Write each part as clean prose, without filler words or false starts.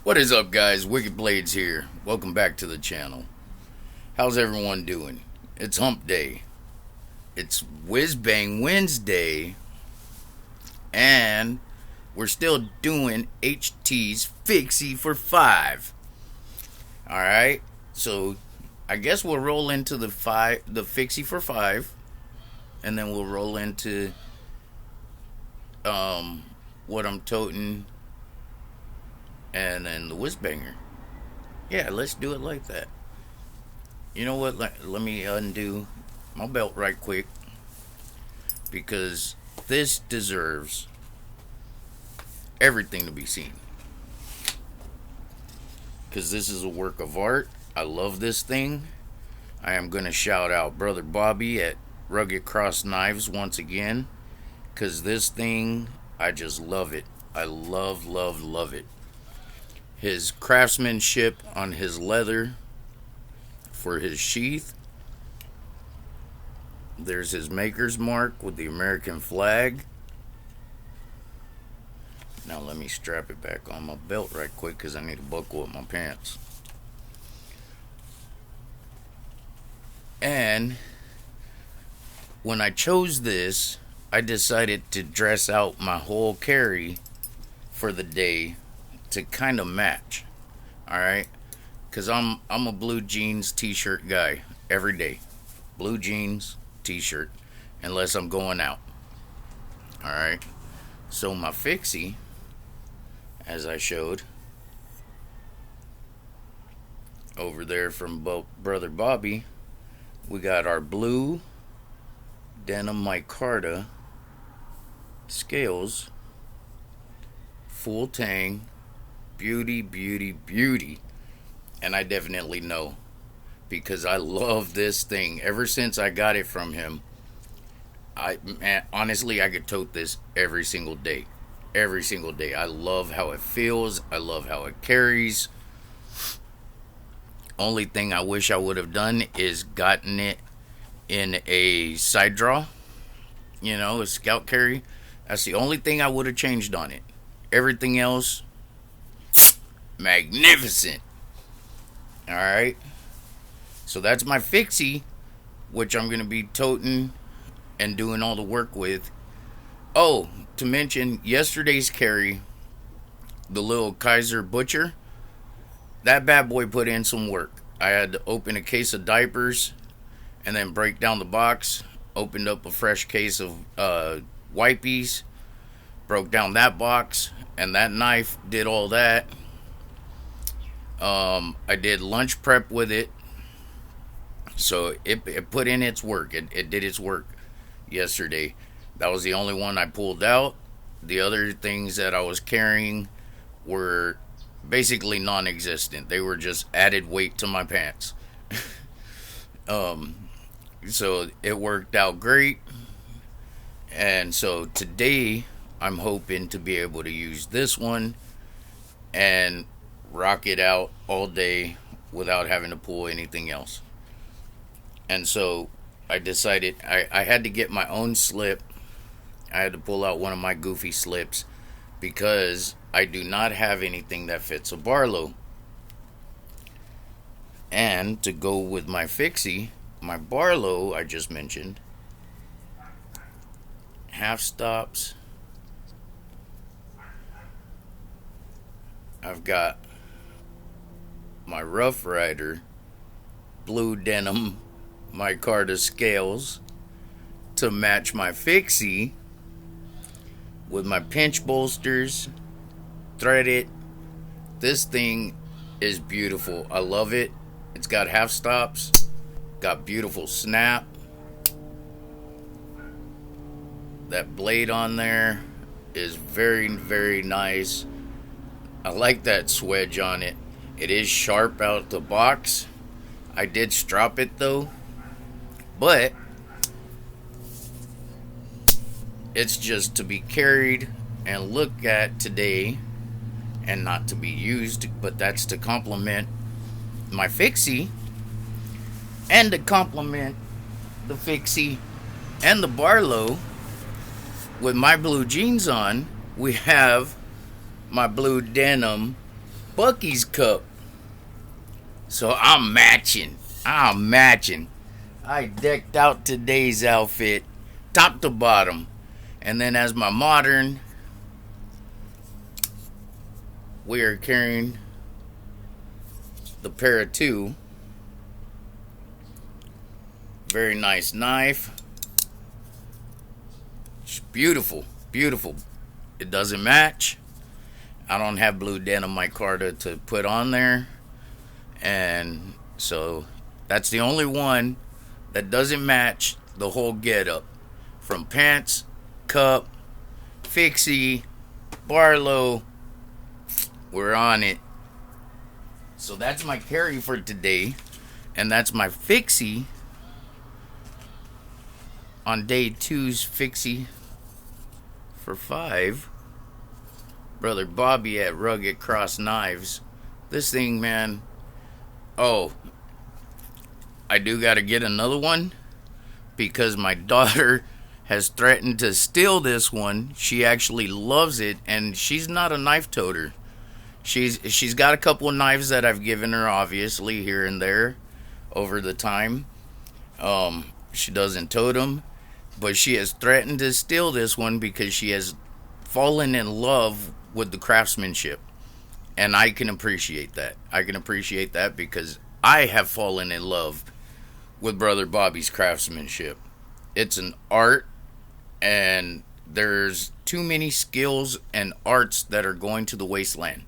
What is up, guys? Wicked Blades here. Welcome back to the channel. How's everyone doing? It's hump day. It's whiz-bang Wednesday. And we're still doing HT's fixie for 5. Alright? So, I guess we'll roll into the fixie for 5. And then we'll roll into what I'm toting. And then the wizzbanger. Yeah, let's do it like that. You know what? Let me undo my belt right quick, because this deserves everything to be seen. Because this is a work of art. I love this thing. I am going to shout out Brother Bobby at Rugged Cross Knives once again. Because this thing, I just love it. I love it. His craftsmanship on his leather for his sheath. There's his maker's mark with the American flag. Now let me strap it back on my belt right quick, because I need to buckle up my pants. And when I chose this, I decided to dress out my whole carry for the day to kind of match. Alright? Because I'm a blue jeans t-shirt guy every day. Blue jeans t-shirt, unless I'm going out. Alright? So my fixie, as I showed over there from Brother Bobby, we got our blue denim micarta scales, full tang, beauty. And I definitely know, because I love this thing. Ever since I got it from him, honestly, I could tote this every single day. I love how it feels. I love how it carries. Only thing I wish I would have done is gotten it in a side draw, a scout carry. That's the only thing I would have changed on it. Everything else, magnificent. Alright, so that's my fixie, which I'm going to be toting and doing all the work with. Oh, to mention yesterday's carry, the little Kaiser Butcher, that bad boy put in some work. I had to open a case of diapers and then break down the box, opened up a fresh case of wipies, broke down that box, and that knife did all that. I did lunch prep with it, so it put in its work. It did its work yesterday. That was the only one I pulled out. The other things that I was carrying were basically non-existent. They were just added weight to my pants. So it worked out great. And so today I'm hoping to be able to use this one and rock it out all day without having to pull anything else. And so I decided I had to get my own slip. I had to pull out one of my goofy slips, because I do not have anything that fits a Barlow. And to go with my fixie, my Barlow I just mentioned, half stops. I've got my Rough Rider blue denim micarta scales to match my fixie, with my pinch bolsters threaded. This thing is beautiful. I love it. It's got half stops, got beautiful snap. That blade on there is very nice. I like that swedge on it. It is sharp out the box. I did strop it though, but it's just to be carried and looked at today, and not to be used, but that's to complement my fixie, and to complement the fixie and the Barlow with my blue jeans on. We have my blue denim Bucky's cup. So I'm matching. I'm matching. I decked out today's outfit, top to bottom. And then as my modern, we are carrying the para two. Very nice knife. It's beautiful, beautiful. It doesn't match. I don't have blue denim micarta to put on there. And so that's the only one that doesn't match the whole getup. From pants, cup, fixie, Barlow, we're on it. So that's my carry for today. And that's my fixie on day 2's fixie for 5. Brother Bobby at Rugged Cross Knives. This thing, man. Oh, I do got to get another one because my daughter has threatened to steal this one. She actually loves it, and she's not a knife toter. She's got a couple of knives that I've given her, obviously, here and there over the time. She doesn't tote them, but she has threatened to steal this one because she has fallen in love with the craftsmanship. And I can appreciate that. I can appreciate that because I have fallen in love with Brother Bobby's craftsmanship. It's an art, and there's too many skills and arts that are going to the wasteland.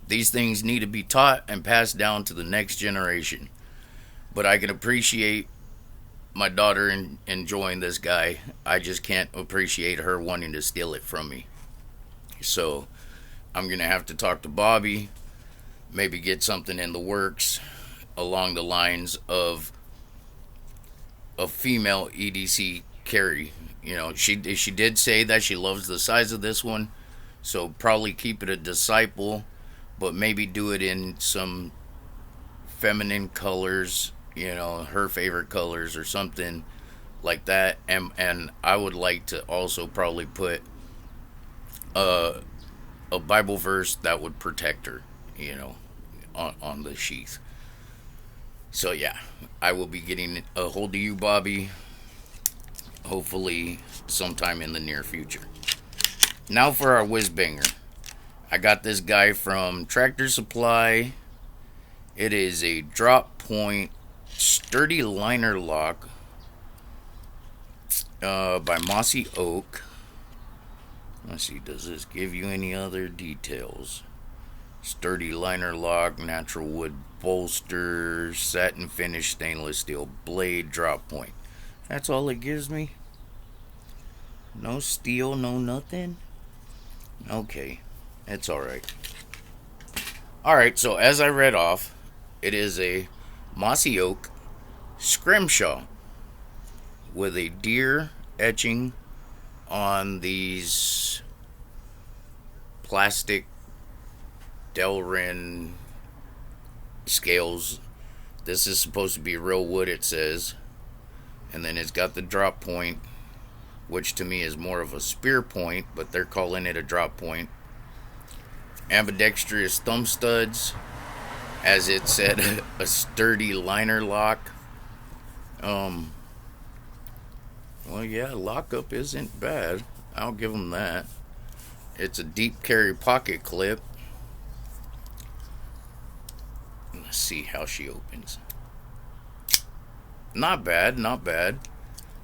These things need to be taught and passed down to the next generation. But I can appreciate my daughter enjoying this guy. I just can't appreciate her wanting to steal it from me. So I'm going to have to talk to Bobby, maybe get something in the works along the lines of a female EDC carry. You know, she did say that she loves the size of this one, so probably keep it a disciple, but maybe do it in some feminine colors, you know, her favorite colors or something like that. And I would like to also probably put a Bible verse that would protect her, you know, on the sheath. So yeah, I will be getting a hold of you, Bobby, hopefully sometime in the near future. Now for our whizbanger. I got this guy from Tractor Supply. It is a drop point sturdy liner lock by Mossy Oak. Let's see, does this give you any other details? Sturdy liner lock, natural wood bolster, satin finish, stainless steel blade, drop point. That's all it gives me? No steel, no nothing? Okay, it's alright. Alright, so as I read off, it is a Mossy Oak scrimshaw with a deer etching on these plastic Delrin scales. This is supposed to be real wood, it says. And then it's got the drop point, which to me is more of a spear point, but they're calling it a drop point. Ambidextrous thumb studs, as it said, a sturdy liner lock. Well, yeah, lockup isn't bad. I'll give them that. It's a deep carry pocket clip. Let's see how she opens. Not bad, not bad.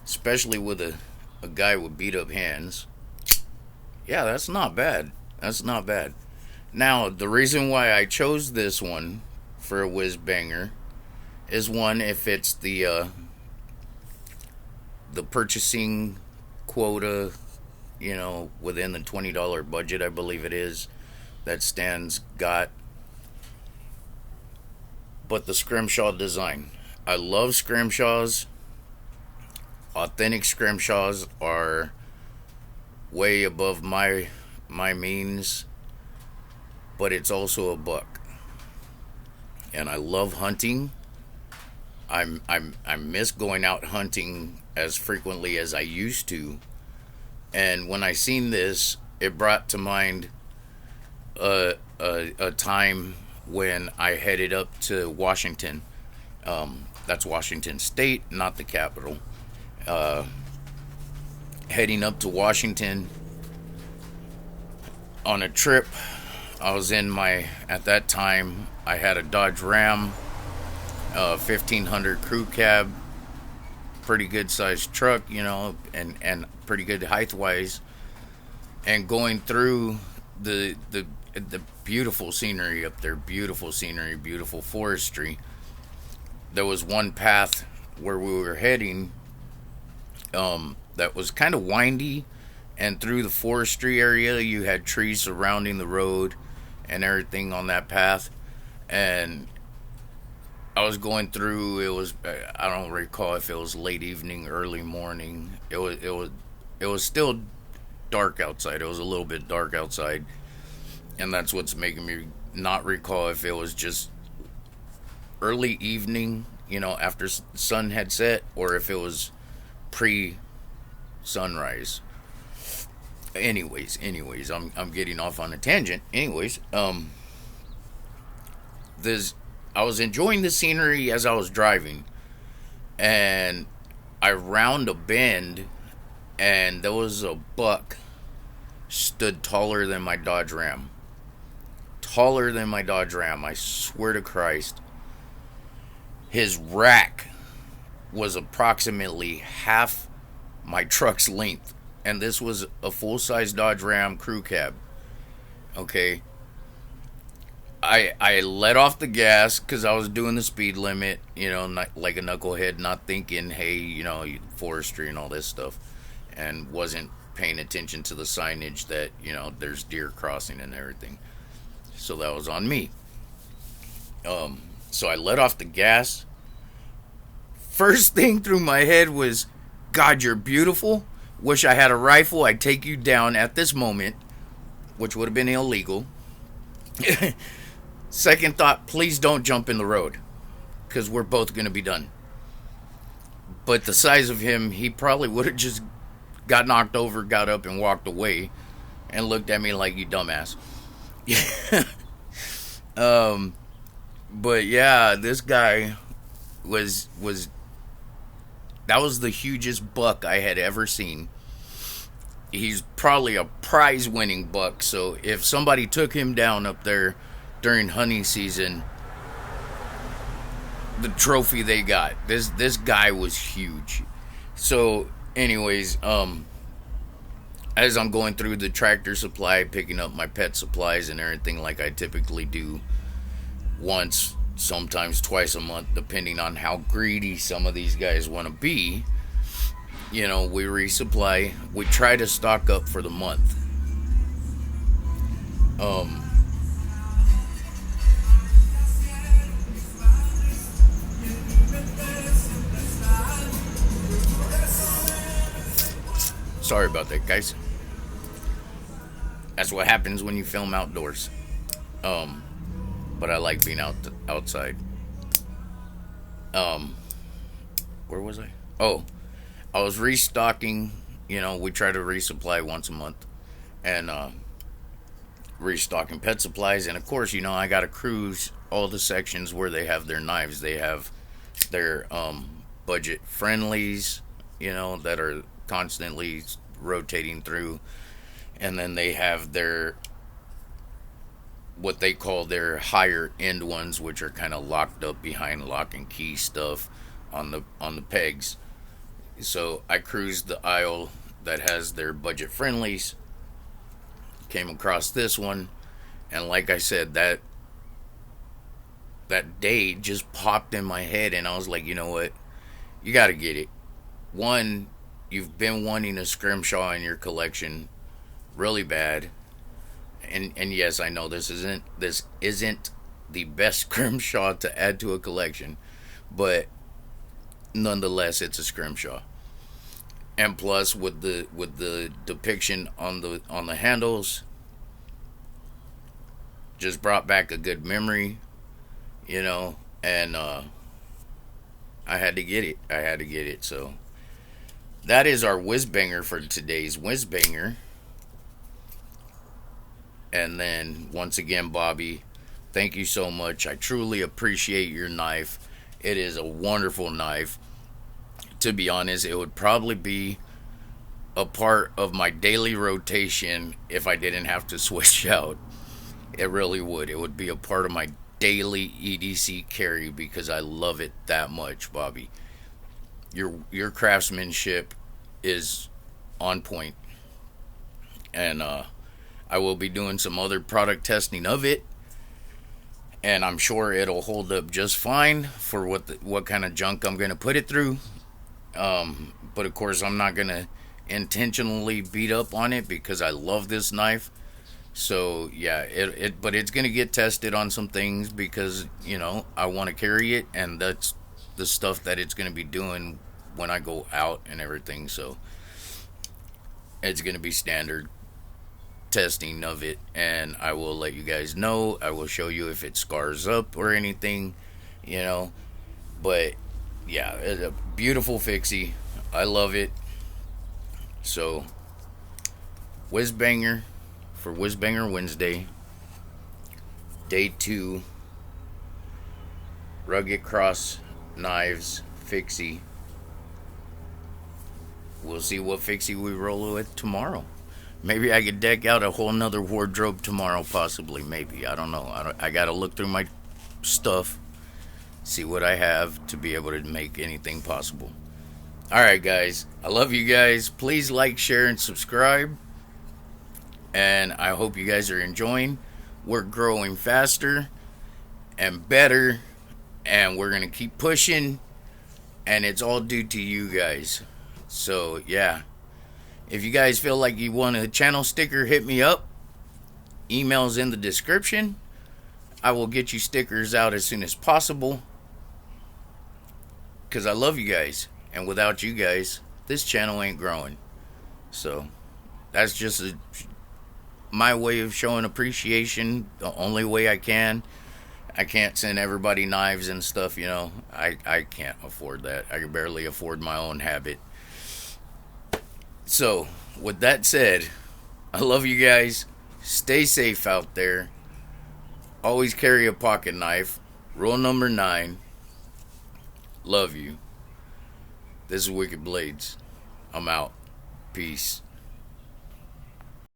Especially with a guy with beat up hands. Yeah, that's not bad. That's not bad. Now, the reason why I chose this one for a whizbanger is, one, if it's the purchasing quota, you know, within the $20 budget, I believe it is, that Stan's got. But the scrimshaw design. I love scrimshaws. Authentic scrimshaws are way above my means, but it's also a buck. And I love hunting. I miss going out hunting as frequently as I used to. And when I seen this, it brought to mind a a time when I headed up to Washington. That's Washington State, not the capital. Uh, Heading up to Washington on a trip. I was in at that time, I had a Dodge Ram, 1500 crew cab, pretty good sized truck, and pretty good height wise. And going through the beautiful scenery up there, beautiful scenery, beautiful forestry. There was one path where we were heading that was kind of windy, and through the forestry area, you had trees surrounding the road and everything on that path. And I was going through. I don't recall if it was late evening, early morning. It was still dark outside. It was a little bit dark outside, and that's what's making me not recall if it was just early evening, after sun had set, or if it was pre-sunrise. Anyways, I'm getting off on a tangent. Anyways, this I was enjoying the scenery as I was driving, and I round a bend, and there was a buck stood taller than my Dodge Ram. Taller than my Dodge Ram, I swear to Christ. His rack was approximately half my truck's length, and this was a full-size Dodge Ram crew cab. Okay. I let off the gas because I was doing the speed limit, not like a knucklehead, not thinking, hey, forestry and all this stuff, and wasn't paying attention to the signage that, there's deer crossing and everything. So that was on me. So I let off the gas. First thing through my head was, God, you're beautiful. Wish I had a rifle. I'd take you down at this moment, which would have been illegal. Second thought, please don't jump in the road, because we're both going to be done. But the size of him, he probably would have just got knocked over, got up, and walked away, and looked at me like, you dumbass. But yeah, this guy was that was the hugest buck I had ever seen. He's probably a prize-winning buck, so if somebody took him down up there during hunting season, the trophy they got. This guy was huge. So, anyways, as I'm going through the Tractor Supply, picking up my pet supplies and everything like I typically do once, sometimes twice a month, depending on how greedy some of these guys want to be, we resupply. We try to stock up for the month. Sorry about that, guys. That's what happens when you film outdoors. But I like being outside. Where was I? Oh, I was restocking. We try to resupply once a month, and restocking pet supplies. And of course, I got to cruise all the sections where they have their knives. They have their budget friendlies, that are constantly rotating through, and then they have their what they call their higher end ones, which are kind of locked up behind lock and key stuff on the pegs. So I cruised the aisle that has their budget friendlies, came across this one, and like I said, that day just popped in my head, and I was like, you know what, you got to get it. One, you've been wanting a scrimshaw in your collection really bad, and yes, I know this isn't the best scrimshaw to add to a collection, but nonetheless, it's a scrimshaw. And plus, with the depiction on the handles, just brought back a good memory, and I had to get it. So that is our whizbanger for today's whizbanger. And then once again, Bobby, thank you so much. I truly appreciate your knife. It is a wonderful knife. To be honest, it would probably be a part of my daily rotation if I didn't have to switch out. It really would. It would be a part of my daily EDC carry because I love it that much, Bobby. Your craftsmanship is on point, and I will be doing some other product testing of it, and I'm sure it'll hold up just fine for what kind of junk I'm gonna put it through. But of course, I'm not gonna intentionally beat up on it because I love this knife. So yeah, but it's gonna get tested on some things because I want to carry it, and that's the stuff that it's gonna be doing when I go out and everything. So it's gonna be standard testing of it, and I will let you guys know. I will show you if it scars up or anything, But yeah, it's a beautiful fixie. I love it. So, wizzbanger for Wizzbanger Wednesday, day 2, rugged cross knives fixie. We'll see what fixie we roll with tomorrow. Maybe I could deck out a whole nother wardrobe tomorrow, possibly. Maybe. I don't know. I gotta look through my stuff, see what I have to be able to make anything possible. Alright, guys. I love you guys. Please like, share, and subscribe. And I hope you guys are enjoying. We're growing faster and better, and we're gonna keep pushing, and it's all due to you guys. So, yeah. If you guys feel like you want a channel sticker, hit me up. Email's in the description. I will get you stickers out as soon as possible, because I love you guys. And without you guys, this channel ain't growing. So, that's just my way of showing appreciation. The only way I can. I can't send everybody knives and stuff, I can't afford that. I can barely afford my own habit. So, with that said, I love you guys. Stay safe out there. Always carry a pocket knife. Rule number 9. Love you. This is Wicked Blades. I'm out. Peace.